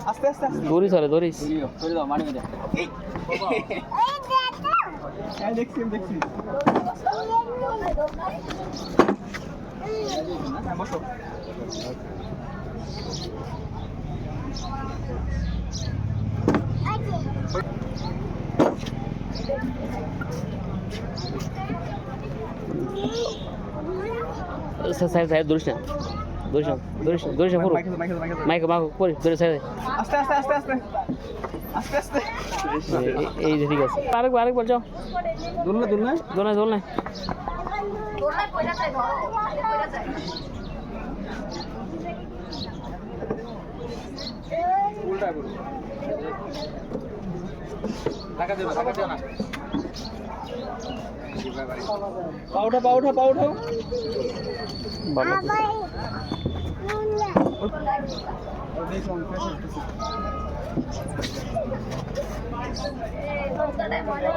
আস্তে আস্তে আস্তে দৌড়িস আরে দৌড়িস সরে দাও মারি দে এই দেখছি দেখছি বসো সাইড সাইড দৌড়িস না দৌড়িস না দৌড়িস না দৌড়িস না পুরো মাইকে মাইকে পড়ি দৌড়ে সাইড আস্তে আস্তে আস্তে আস্তে আস্তে আস্তে এই যে ঠিক আছে আরেকবার যাও দোলনা দোলনা দোলনা দোলনা দোলনায় পয়সা চাই ধরো পয়সা চাই উল্টা করো টাকা দিও না পাউঠা পাউঠা পাউঠা বাবা এই দোলনায় মজা